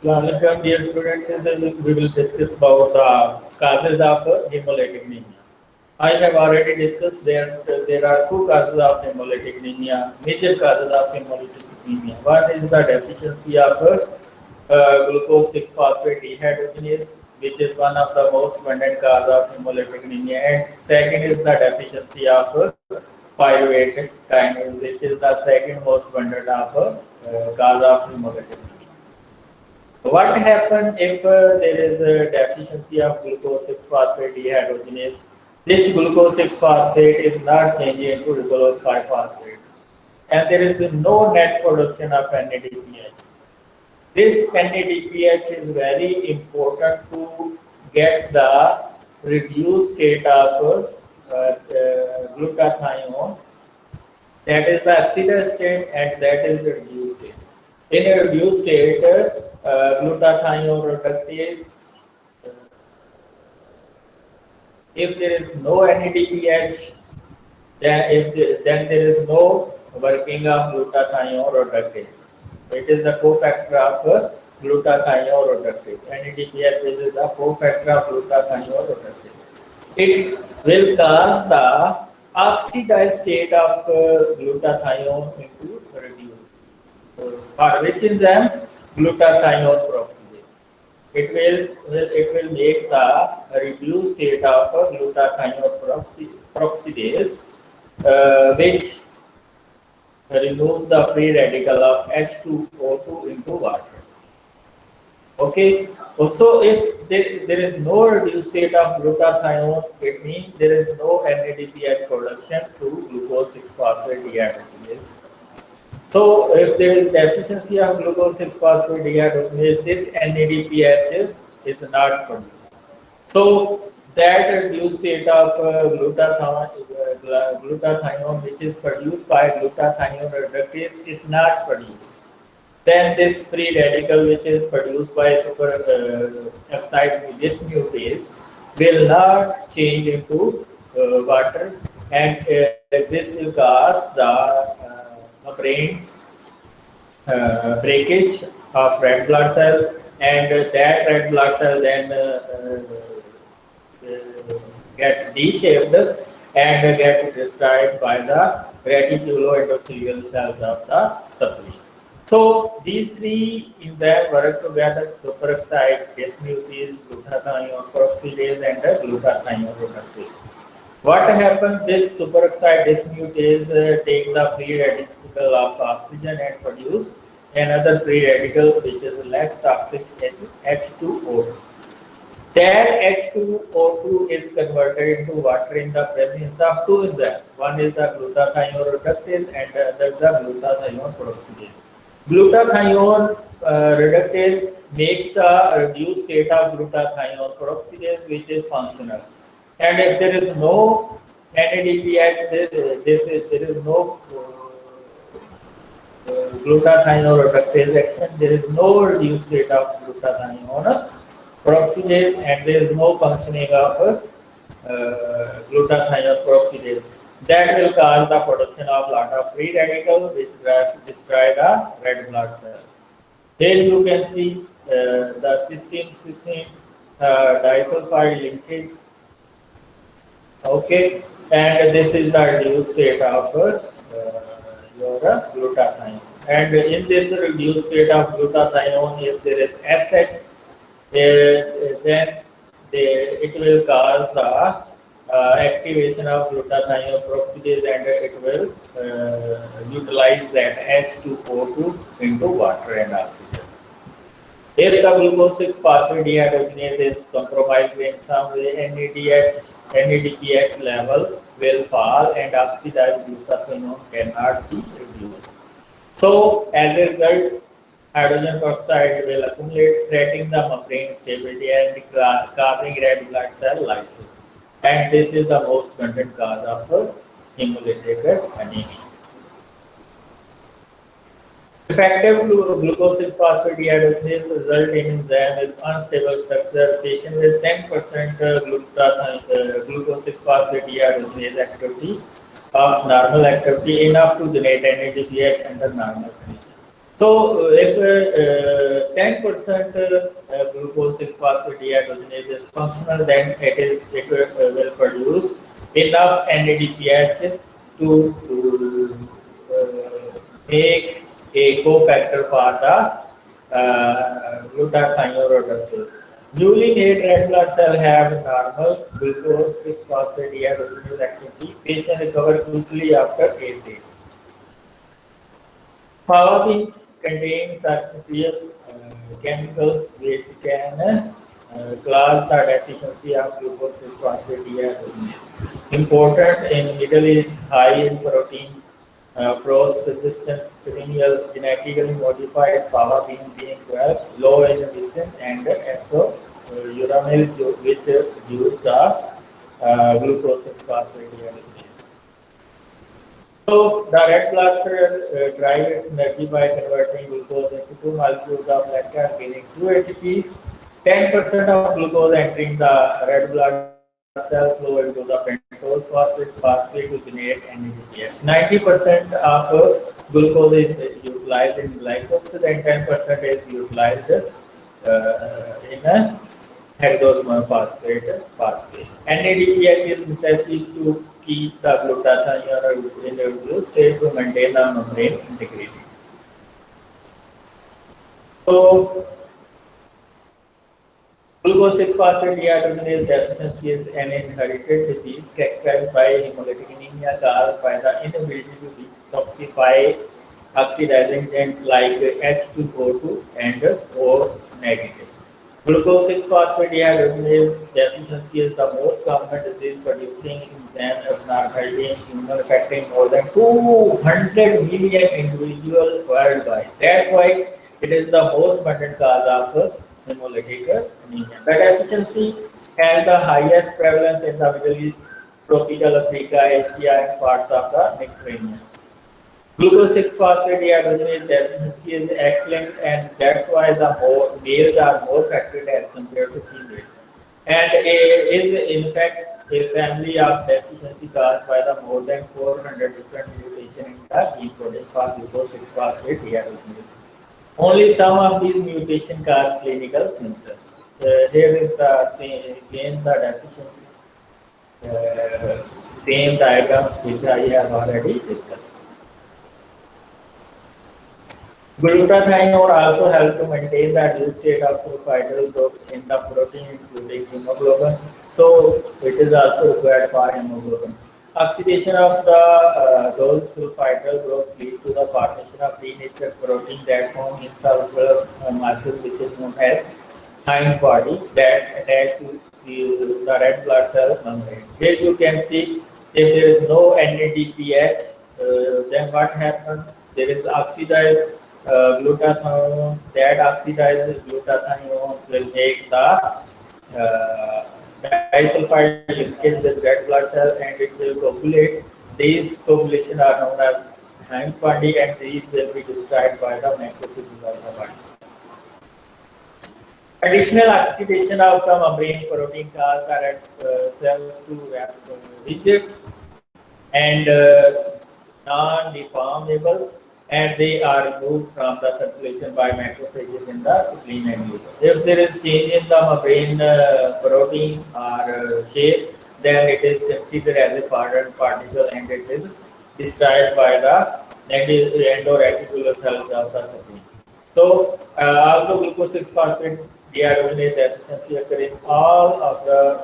Welcome, dear students. We will discuss about the causes of hemolytic anemia. I have already discussed that there are two causes of hemolytic anemia, major causes of hemolytic anemia. One is the deficiency of glucose 6-phosphate dehydrogenase, which is one of the most abundant cause of hemolytic anemia. And second is the deficiency of pyruvate kinase, which is the second most abundant of cause of hemolytic anemia. What happens if there is a deficiency of glucose 6-phosphate dehydrogenase? This glucose 6-phosphate is not changing into glucose 5-phosphate, and there is no net production of NADPH. This NADPH is very important to get the reduced state of glutathione. That is the oxidized state, and that is the reduced state. In a reduced state, glutathione reductase, if there is no NADPH, then there is no working of glutathione reductase. It is the cofactor of glutathione reductase. NADPH is the cofactor of glutathione reductase. It will cause the oxidized state of glutathione into reduced. For which enzyme? Glutathione peroxidase. It will make the reduced state of glutathione peroxidase, which remove the free radical of H2O2 into water. Okay, so if there is no reduced state of glutathione, it means there is no NADPH production through glucose 6-phosphate dehydrogenase. So if there is deficiency of glucose 6-phosphate dehydrogenase, this NADPH is not produced. So that reduced state of glutathione, which is produced by glutathione reductase, is not produced. Then this free radical, which is produced by superoxide dismutase, will not change into water, and this will cause the brain breakage of red blood cell, and that red blood cell then get D-shaped and get destroyed by the reticuloendothelial cells of the spleen. So these three enzymes work together: superoxide dismutase, glutathione peroxidase, and glutathione reductase. What happens? This superoxide dismutase take the free radical of oxygen and produce another free radical which is less toxic, H2O2. That H2O2 is converted into water in the presence of two enzymes. One is the glutathione reductase and the other is the glutathione peroxidase. Glutathione reductase make the reduced state of glutathione peroxidase, which is functional. And if there is no NADPH, there is no glutathione reductase action. There is no reduced state of glutathione peroxidase, and there is no functioning of glutathione peroxidase. That will cause the production of lot of free radical, which destroy the red blood cell. Here you can see the cysteine disulfide linkage. Okay, and this is the reduced state of your glutathione. And in this reduced state of glutathione, if there is SH, then it will cause the activation of glutathione peroxidase, and it will utilize that H2O2 into water and oxygen. If the glucose 6-phosphate dehydrogenase is compromised in some way, NADPH level will fall and oxidized glutathione cannot be reduced. So, as a result, hydrogen peroxide will accumulate, threatening the membrane stability and causing red blood cell lysis. And this is the most abundant cause of hemolytic anemia. Defective glucose 6-phosphate dehydrogenase result in enzyme with unstable structure. Patient with 10% glucose 6-phosphate dehydrogenase activity of normal activity enough to generate NADPH under normal conditions. So, if 10% glucose 6-phosphate dehydrogenase is functional, then it will produce enough NADPH to make a cofactor for the glutathione reductase. Newly made red blood cell have normal glucose 6-phosphate dehydrogenase activity. Patient recover quickly after 8 days. Fava beans contain such material chemical which can cause the deficiency of glucose 6-phosphate dehydrogenase. Important in Middle East, high in protein, frost-resistant, perennial, genetically modified fava bean being low in medicine and so uramil which use the glucose 6-phosphate dehydrogenase. So the red blood cell drives its energy by converting glucose into two molecules of lactate, giving two ATPs. 10% of glucose entering the red blood cell flow into the pentose phosphate pathway to generate NADPH. 90% of glucose is utilized in glycolysis and 10% is utilized in a hexosomal phosphate pathway. NADPH is necessary to keep the glutathione in a reduced state to maintain the membrane integrity. So, glucose 6-phosphate dehydrogenase deficiency is an inherited disease characterized by hemolytic anemia caused by the inability to detoxify oxidizing agents like H2O2 and O negative. Glucose 6-phosphate dehydrogenase deficiency is the most common disease producing enzyme abnormality in human affecting more than 200 million individuals worldwide. That's why it is the most abundant cause of hemolytic anemia. The deficiency has the highest prevalence in the Middle East, tropical Africa, Asia, and parts of the Mediterranean. Glucose 6-phosphate dehydrogenase deficiency is excellent, and that's why the males are more affected as compared to females. And is in fact a family of deficiency caused by the more than 400 different mutations in the gene coding for glucose 6-phosphate dehydrogenase. Only some of these mutations cause clinical symptoms. Here is the same, again the deficiency, same diagram which I have already discussed. Glutathione also help to maintain the reduced state of sulfidal group in the protein, including hemoglobin. So it is also required for hemoglobin. Oxidation of the those sulfidal groups lead to the formation of denatured protein that form insoluble muscle, which is known as hind body, that attach to the red blood cell membrane. Here you can see if there is no NADPH, then what happens? There is oxidized glutathione. That oxidized glutathione will make the disulfide linkage with red blood cell and it will coagulate. These coagulation are known as hind body, and these will be described by the macrophages of the body. Additional oxidation of the membrane protein cause the red cells to rigid and non-deformable, and they are removed from the circulation by macrophages in the spleen and liver. If there is change in the membrane protein or shape, then it is considered as a foreign particle and it is described by the endoreticular cells of the spleen. So, although glucose 6-phosphate dehydrogenase deficiency occur in all of the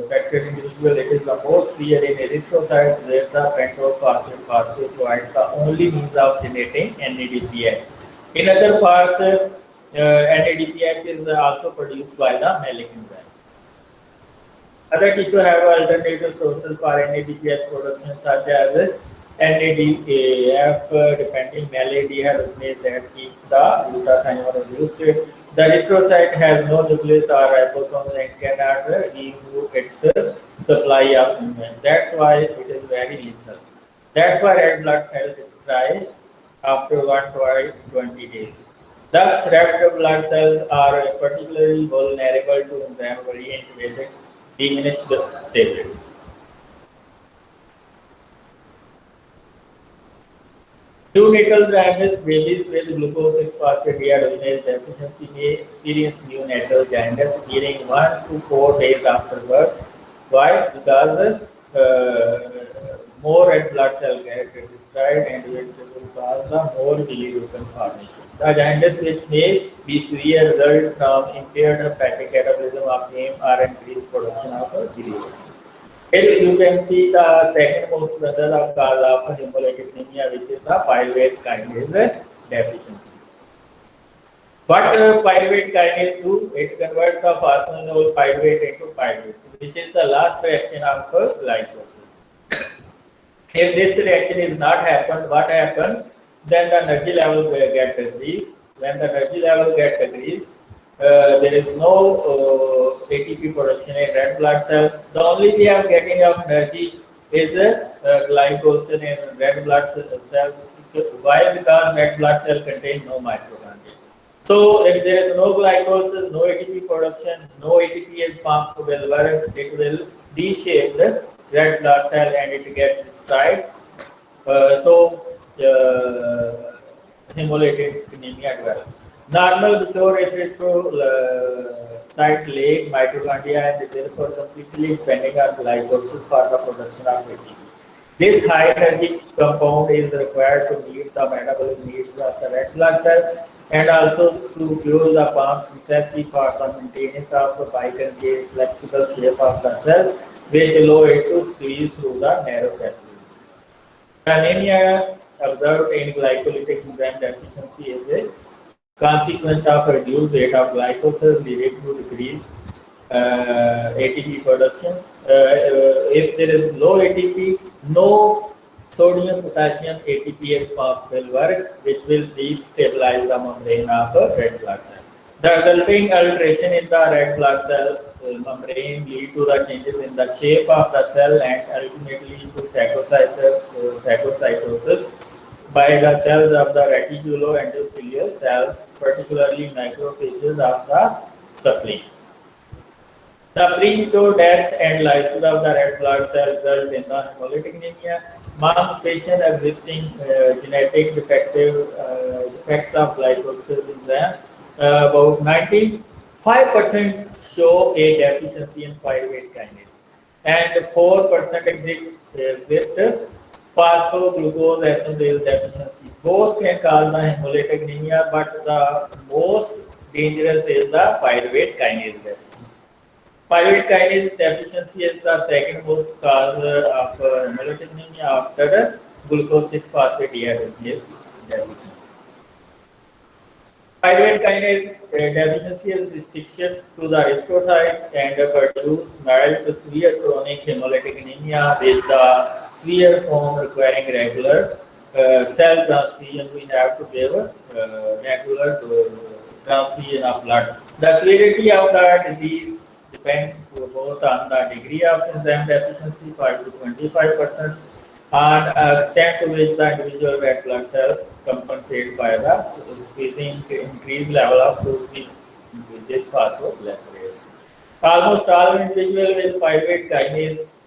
affected individuals, it is the most severe in erythrocytes where the pentose phosphate pathway provides the only means of generating NADPH. In other parts, NADPH is also produced by the malic enzyme. Other tissues have alternative sources for NADPH production, such as NADPH depending malate dehydrogenase that keep the glutathione reduced. The erythrocyte has no nucleus or ribosomes and cannot remove its supply of nutrients. That's why it is very lethal. That's why red blood cells die after 1 to 20 days. Thus, red blood cells are particularly vulnerable to enzyme variant diminished stability. Neonatal jaundice, babies with glucose 6-phosphate dehydrogenase deficiency may experience neonatal jaundice appearing 1 to 4 days after birth. Why? Because more red blood cell get destroyed and it will cause the more bilirubin formation. The jaundice which may be severe result from impaired hepatic catabolism of heme or increased production of bilirubin. Here you can see the second most method of cause of hemolytic anemia, which is the pyruvate kinase deficiency. What pyruvate kinase do? It converts the phosphoenol pyruvate into pyruvate, which is the last reaction of glycolysis. If this reaction is not happened, what happens? Then the energy level will get decreased. When the energy level gets decreased, there is no ATP production in red blood cell. The only way of getting of energy is glycolysis in red blood cell. Why? Because red blood cell contains no mitochondria. So if there is no glycolysis, no ATP production, no ATP is pumped, it will reshape the red blood cell and it gets destroyed. Hemolytic anemia develops. Normal mature erythrocyte lack mitochondria and therefore completely depending on glycolysis for the production of ATP. This high energy compound is required to meet the metabolic needs of the red blood cell and also to fuel the pumps necessary for the maintenance of the biconcave flexible shape of the cell, which allow it to squeeze through the narrow capillaries. Anemia observed in glycolytic enzyme deficiency is a consequence of reduced rate of glycolysis leading to decreased ATP production. If there is low ATP, no sodium potassium ATP pump will work, which will destabilize the membrane of the red blood cell. The resulting alteration in the red blood cell membrane lead to the changes in the shape of the cell and ultimately to phagocytosis by the cells of the reticuloendothelial cells, particularly macrophages of the spleen. The premature death and lysis of the red blood cell result in the hemolytic anemia. Among patients exhibiting genetic defects of glycolysis enzyme, about 95% show a deficiency in pyruvate kinase, and 4% exhibit phosphoglucose assimilase deficiency. Both can cause the hemolytic anemia, but the most dangerous is the pyruvate kinase deficiency. Pyruvate kinase deficiency is the second most cause of hemolytic anemia after the glucose 6-phosphate dehydrogenase deficiency. Pyruvate kinase deficiency is restriction to the erythrocyte and produce mild to severe chronic hemolytic anemia with the severe form requiring regular cell transfusion. We have to give regular transfusion of blood. The severity of the disease depends both on the degree of enzyme deficiency, 5 to 25%, and extent to which the individual red blood cell compensated by the squeezing increased level of 2,3 bisphosphoglycerate. Almost all individuals with pyruvate kinase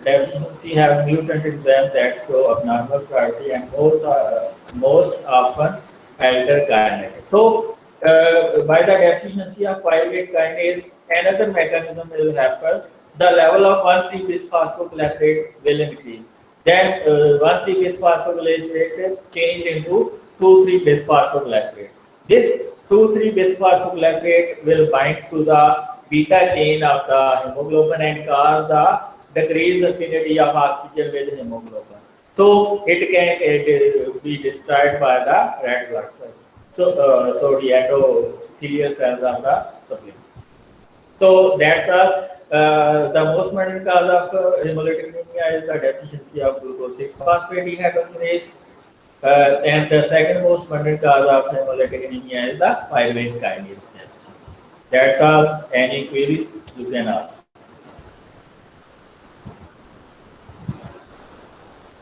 deficiency have mutant enzymes that show abnormal priority and most often alter kinase. So, by the deficiency of pyruvate kinase, another mechanism will happen. The level of 1,3-bisphosphoglycerate will increase. Then 1,3-bisphosphoglycerate change into 2,3-bisphosphoglycerate. This 2,3-bisphosphoglycerate will bind to the beta chain of the hemoglobin and cause the decreased affinity of oxygen with hemoglobin. So it can be destroyed by the red blood cell. So the endothelial cells of the spleen. So that's the most common cause of hemolytic anemia is the deficiency of glucose 6-phosphate dehydrogenase, and the second most common cause of hemolytic anemia is the pyruvate kinase deficiency. That's all. Any queries you can ask.